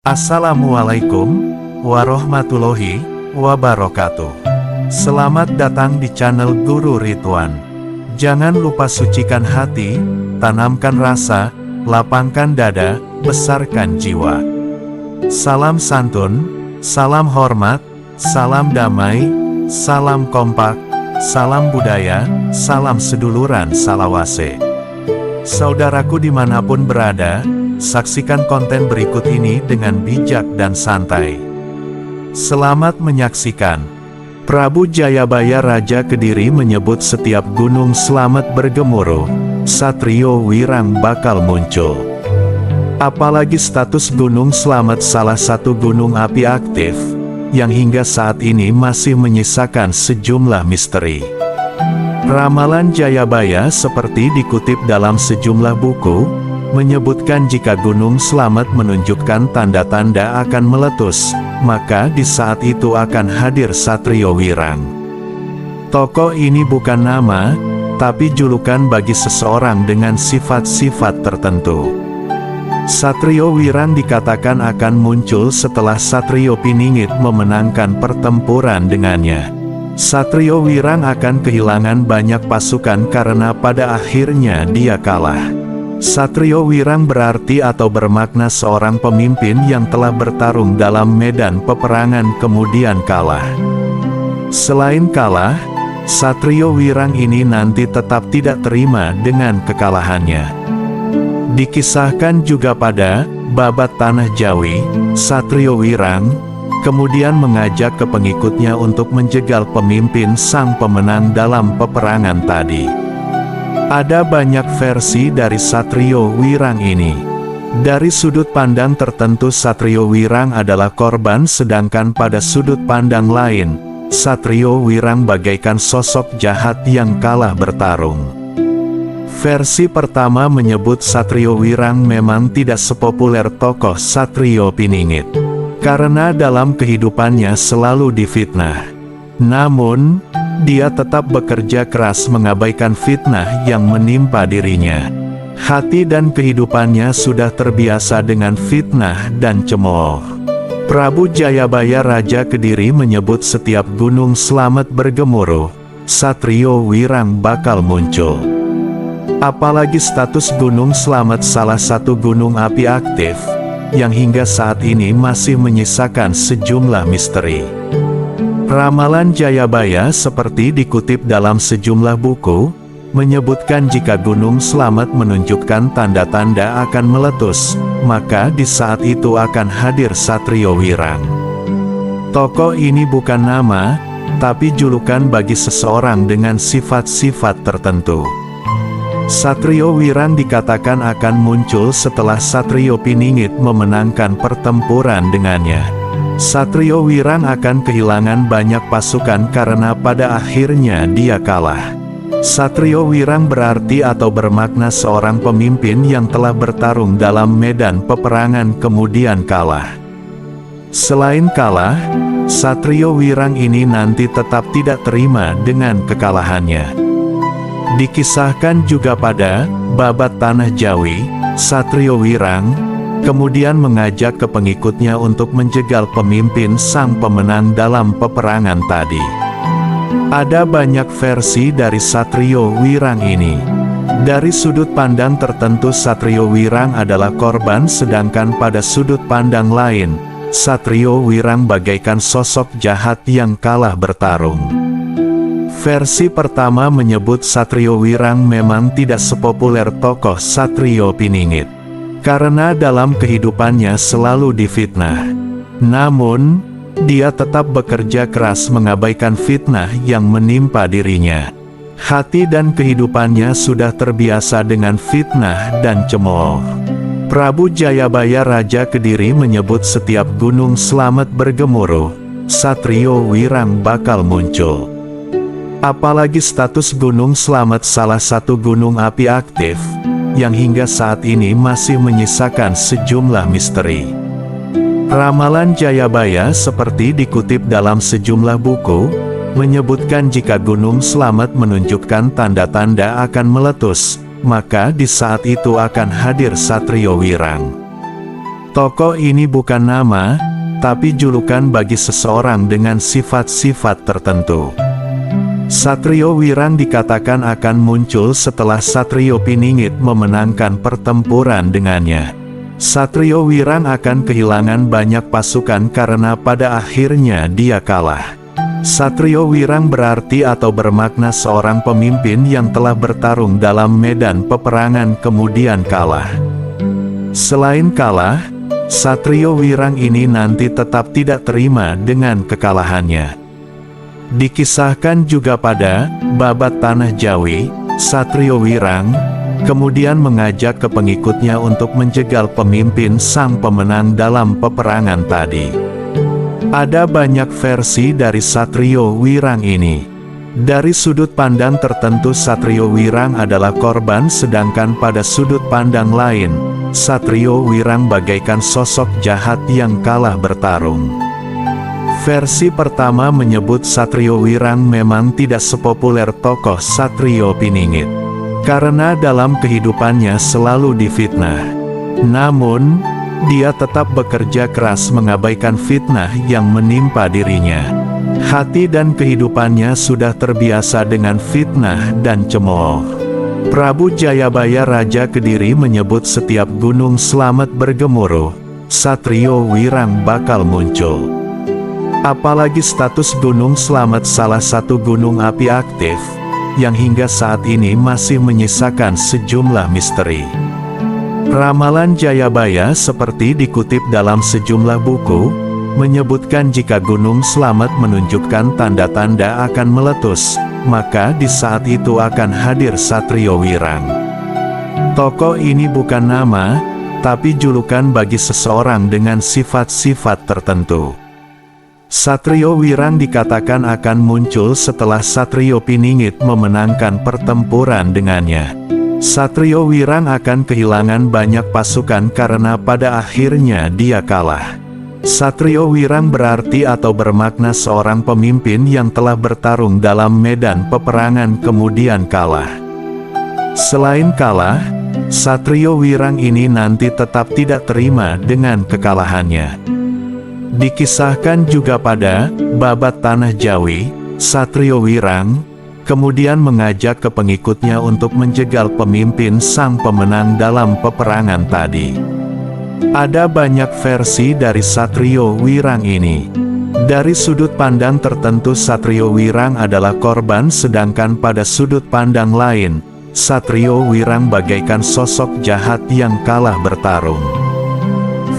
Assalamualaikum warahmatullahi wabarakatuh. Selamat datang di channel Guru Ridwan. Jangan lupa sucikan hati, tanamkan rasa, lapangkan dada, besarkan jiwa. Salam santun, salam hormat, salam damai, salam kompak, salam budaya, salam seduluran salawase. Saudaraku dimanapun berada, saksikan konten berikut ini dengan bijak dan santai. Selamat menyaksikan. Prabu Jayabaya Raja Kediri menyebut setiap gunung selamat bergemuruh, Satrio Wirang bakal muncul. Apalagi status Gunung Slamet salah satu gunung api aktif, yang hingga saat ini masih menyisakan sejumlah misteri. Ramalan Jayabaya seperti dikutip dalam sejumlah buku, menyebutkan jika Gunung Slamet menunjukkan tanda-tanda akan meletus, maka di saat itu akan hadir Satrio Wirang. Tokoh ini bukan nama, tapi julukan bagi seseorang dengan sifat-sifat tertentu. Satrio Wirang dikatakan akan muncul setelah Satrio Piningit memenangkan pertempuran dengannya. Satrio Wirang akan kehilangan banyak pasukan karena pada akhirnya dia kalah. Satrio Wirang berarti atau bermakna seorang pemimpin yang telah bertarung dalam medan peperangan kemudian kalah. Selain kalah, Satrio Wirang ini nanti tetap tidak terima dengan kekalahannya. Dikisahkan juga pada Babat Tanah Jawi, Satrio Wirang kemudian mengajak ke pengikutnya untuk menjegal pemimpin sang pemenang dalam peperangan tadi. Ada banyak versi dari Satrio Wirang ini. Dari sudut pandang tertentu Satrio Wirang adalah korban, sedangkan pada sudut pandang lain, Satrio Wirang bagaikan sosok jahat yang kalah bertarung. Versi pertama menyebut Satrio Wirang memang tidak sepopuler tokoh Satrio Piningit, karena dalam kehidupannya selalu difitnah. Namun, dia tetap bekerja keras mengabaikan fitnah yang menimpa dirinya. Hati dan kehidupannya sudah terbiasa dengan fitnah dan cemooh. Prabu Jayabaya Raja Kediri menyebut setiap gunung selamat bergemuruh, Satrio Wirang bakal muncul. Apalagi status Gunung Slamet salah satu gunung api aktif, yang hingga saat ini masih menyisakan sejumlah misteri. Ramalan Jayabaya seperti dikutip dalam sejumlah buku, menyebutkan jika Gunung Slamet menunjukkan tanda-tanda akan meletus, maka di saat itu akan hadir Satrio Wirang. Tokoh ini bukan nama, tapi julukan bagi seseorang dengan sifat-sifat tertentu. Satrio Wirang dikatakan akan muncul setelah Satrio Piningit memenangkan pertempuran dengannya. Satrio Wirang akan kehilangan banyak pasukan karena pada akhirnya dia kalah. Satrio Wirang berarti atau bermakna seorang pemimpin yang telah bertarung dalam medan peperangan kemudian kalah. Selain kalah, Satrio Wirang ini nanti tetap tidak terima dengan kekalahannya. Dikisahkan juga pada Babat Tanah Jawi, Satrio Wirang kemudian mengajak ke pengikutnya untuk menjegal pemimpin sang pemenang dalam peperangan tadi. Ada banyak versi dari Satrio Wirang ini. Dari sudut pandang tertentu Satrio Wirang adalah korban, sedangkan pada sudut pandang lain, Satrio Wirang bagaikan sosok jahat yang kalah bertarung. Versi pertama menyebut Satrio Wirang memang tidak sepopuler tokoh Satrio Piningit, karena dalam kehidupannya selalu difitnah. Namun, dia tetap bekerja keras mengabaikan fitnah yang menimpa dirinya. Hati dan kehidupannya sudah terbiasa dengan fitnah dan cemooh. Prabu Jayabaya Raja Kediri menyebut setiap gunung selamat bergemuruh, Satrio Wirang bakal muncul. Apalagi status Gunung Slamet salah satu gunung api aktif, yang hingga saat ini masih menyisakan sejumlah misteri. Ramalan Jayabaya seperti dikutip dalam sejumlah buku, menyebutkan jika Gunung Slamet menunjukkan tanda-tanda akan meletus, maka di saat itu akan hadir Satrio Wirang. Tokoh ini bukan nama, tapi julukan bagi seseorang dengan sifat-sifat tertentu. Satrio Wirang dikatakan akan muncul setelah Satrio Piningit memenangkan pertempuran dengannya. Satrio Wirang akan kehilangan banyak pasukan karena pada akhirnya dia kalah. Satrio Wirang berarti atau bermakna seorang pemimpin yang telah bertarung dalam medan peperangan kemudian kalah. Selain kalah, Satrio Wirang ini nanti tetap tidak terima dengan kekalahannya. Dikisahkan juga pada Babat Tanah Jawi, Satrio Wirang kemudian mengajak ke pengikutnya untuk menjegal pemimpin sang pemenang dalam peperangan tadi. Ada banyak versi dari Satrio Wirang ini. Dari sudut pandang tertentu Satrio Wirang adalah korban, sedangkan pada sudut pandang lain, Satrio Wirang bagaikan sosok jahat yang kalah bertarung. Versi pertama menyebut Satrio Wirang memang tidak sepopuler tokoh Satrio Piningit, karena dalam kehidupannya selalu difitnah. Namun, dia tetap bekerja keras mengabaikan fitnah yang menimpa dirinya. Hati dan kehidupannya sudah terbiasa dengan fitnah dan cemooh. Prabu Jayabaya Raja Kediri menyebut setiap gunung selamat bergemuruh, Satrio Wirang bakal muncul. Apalagi status Gunung Slamet salah satu gunung api aktif, yang hingga saat ini masih menyisakan sejumlah misteri. Ramalan Jayabaya seperti dikutip dalam sejumlah buku, menyebutkan jika Gunung Slamet menunjukkan tanda-tanda akan meletus, maka di saat itu akan hadir Satrio Wirang. Tokoh ini bukan nama, tapi julukan bagi seseorang dengan sifat-sifat tertentu. Satrio Wirang dikatakan akan muncul setelah Satrio Piningit memenangkan pertempuran dengannya. Satrio Wirang akan kehilangan banyak pasukan karena pada akhirnya dia kalah. Satrio Wirang berarti atau bermakna seorang pemimpin yang telah bertarung dalam medan peperangan kemudian kalah. Selain kalah, Satrio Wirang ini nanti tetap tidak terima dengan kekalahannya. Dikisahkan juga pada Babat Tanah Jawi, Satrio Wirang kemudian mengajak ke pengikutnya untuk menjegal pemimpin sang pemenang dalam peperangan tadi. Ada banyak versi dari Satrio Wirang ini. Dari sudut pandang tertentu Satrio Wirang adalah korban, sedangkan pada sudut pandang lain, Satrio Wirang bagaikan sosok jahat yang kalah bertarung.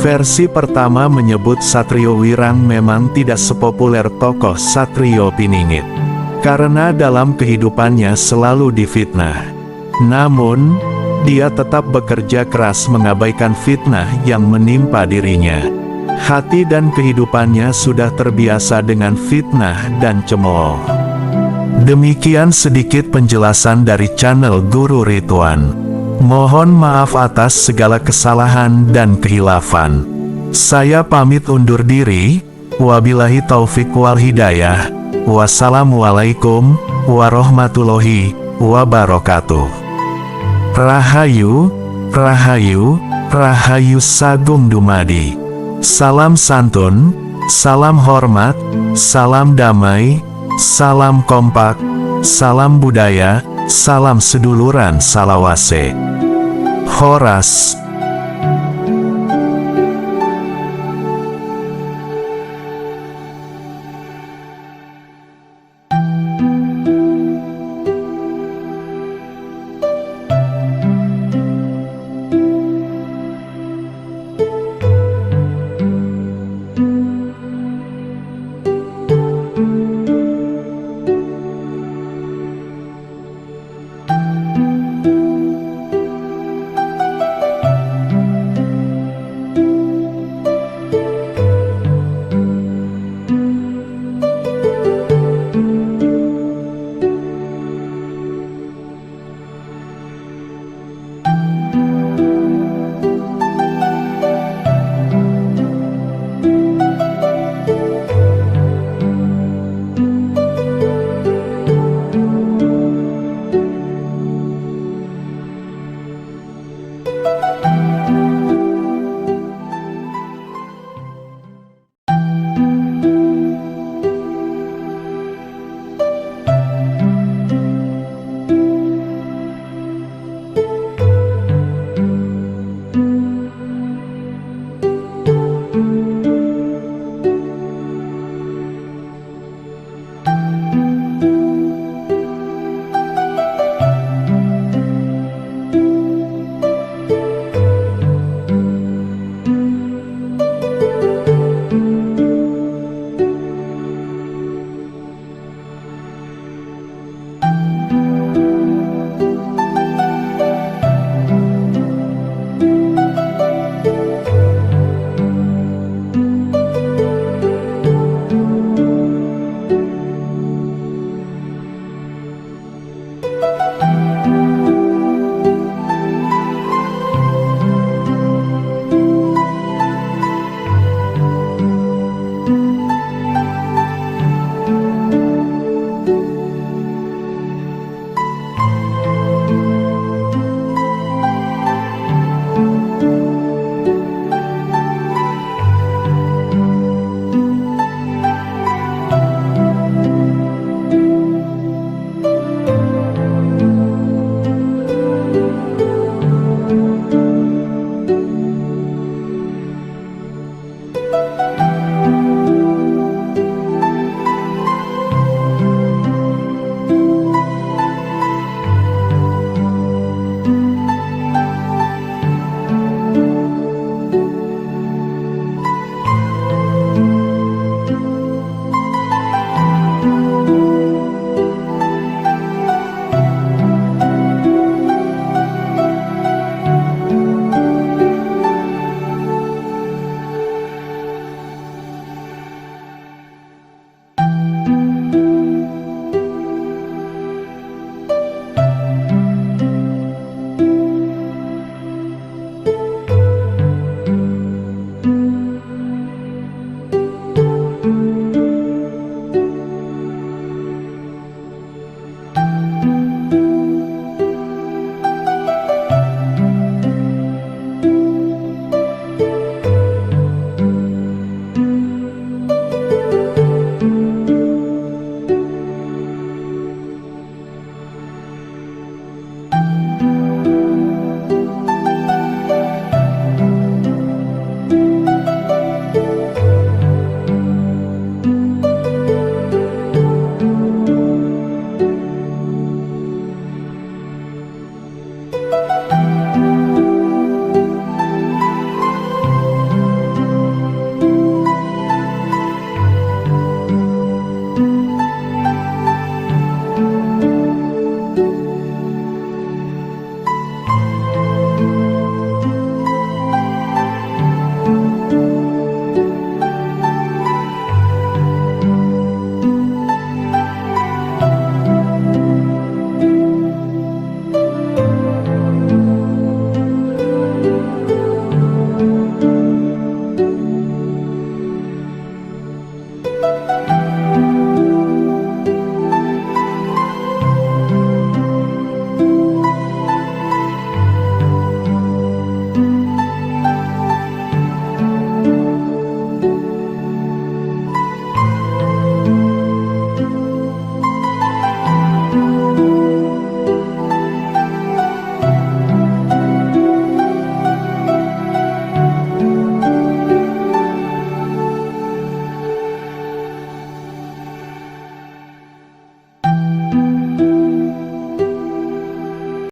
Versi pertama menyebut Satrio Wirang memang tidak sepopuler tokoh Satrio Piningit, karena dalam kehidupannya selalu difitnah. Namun, dia tetap bekerja keras mengabaikan fitnah yang menimpa dirinya. Hati dan kehidupannya sudah terbiasa dengan fitnah dan cemooh. Demikian sedikit penjelasan dari channel Guru Rituan. Mohon maaf atas segala kesalahan dan khilafan. Saya pamit undur diri. Wabillahi taufik wal hidayah. Wassalamualaikum warahmatullahi wabarakatuh. Rahayu, Rahayu, Rahayu Sagung Dumadi. Salam santun, salam hormat, salam damai, salam kompak, salam budaya, salam seduluran salawase. Horas.